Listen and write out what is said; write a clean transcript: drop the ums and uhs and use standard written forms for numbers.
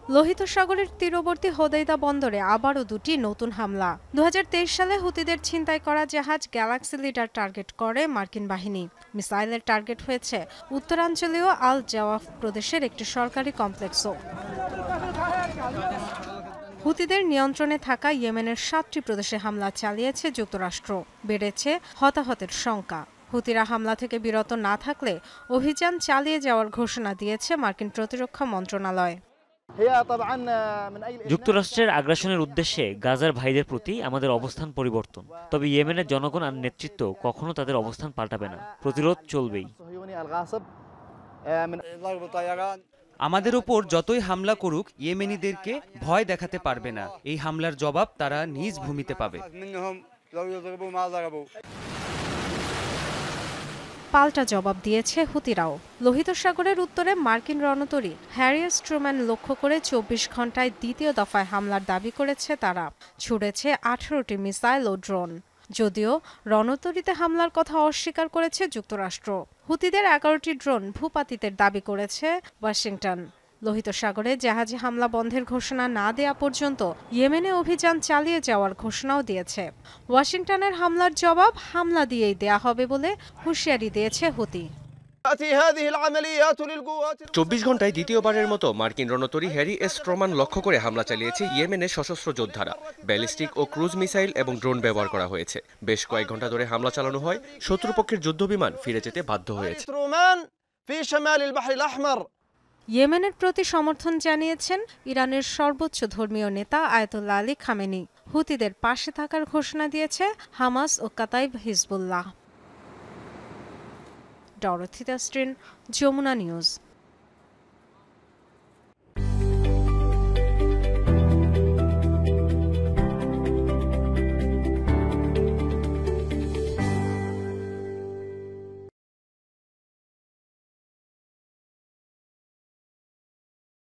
লোহিত সাগরের তীরবর্তী হোদেইদা বন্দরে আবারও দুটি নতুন হামলা। ২০২৩ সালে হুতিদের ছিনতাই করা জাহাজ গ্যালাক্সি লিডার টার্গেট করে মার্কিন বাহিনী। মিসাইলের টার্গেট হয়েছে উত্তরাঞ্চলীয় আল জাওয়াফ প্রদেশের একটি সরকারি কমপ্লেক্সও। হুতিদের নিয়ন্ত্রণে থাকা ইয়েমেনের ৭টি প্রদেশে হামলা চালিয়েছে যুক্তরাষ্ট্র। বেড়েছে হতাহতের শঙ্কা। হুতিরা হামলা থেকে বিরত না থাকলে অভিযান চালিয়ে যাওয়ার ঘোষণা দিয়েছে মার্কিন প্রতিরক্ষা মন্ত্রণালয়। যুক্তরাষ্ট্রের আগ্রাসনের উদ্দেশ্যে গাজার ভাইদের প্রতি আমাদের অবস্থান পরিবর্তন। তবে ইয়েমেনের জনগণ আর নেতৃত্ব কখনো তাদের অবস্থান পাল্টাবে না। প্রতিরোধ চলবেই। আমাদের ওপর যতই হামলা করুক ইয়েমেনিদেরকে ভয় দেখাতে পারবে না। এই হামলার জবাব তারা নিজ ভূমিতে পাবে। পাল্টা জবাব দিয়েছে হুতিরাও। লোহিত সাগরের উত্তরে মার্কিন রণতরী হ্যারি এস ট্রুম্যান লক্ষ্য করে ২৪ ঘণ্টায় দ্বিতীয় দফায় হামলার দাবি করেছে তারা। ছুড়েছে ১৮টি মিসাইল ও ড্রোন। যদিও রণতরীতে হামলার কথা অস্বীকার করেছে যুক্তরাষ্ট্র। হুতিদের ১১টি ড্রোন ভূপাতিতের দাবি করেছে ওয়াশিংটন। লোহিত সাগরে জাহাজে হামলা বন্ধের ঘোষণা না দেয়া পর্যন্ত ইয়েমেনে অভিযান চালিয়ে যাওয়ার ঘোষণাও দিয়েছে। ওয়াশিংটনের হামলার জবাব হামলা দিয়েই দেয়া হবে বলে হুঁশিয়ারি দিয়েছে হুতি। ২৪ ঘণ্টায় দ্বিতীয়বারের মতো মার্কিন রণতরী হ্যারি এস ট্রুম্যান লক্ষ্য করে হামলা চালিয়েছে ইয়েমেনের সশস্ত্র যোদ্ধারা। ব্যালিস্টিক ও ক্রুজ মিসাইল এবং ড্রোন ব্যবহার করা হয়েছে। বেশ কয়েক ঘণ্টা ধরে হামলা চালানো হয়। শত্রুপক্ষের যুদ্ধবিমান ফিরে যেতে বাধ্য হয়েছে। ইয়েমেনের প্রতি সমর্থন জানিয়েছেন ইরানের সর্বোচ্চ ধর্মীয় নেতা আয়াতুল্লাহ আলী খামেনি। হুতিদের পাশে থাকার ঘোষণা দিয়েছে হামাস ও Kataib Hezbollah. Dorothy Dastrin, Jamuna news.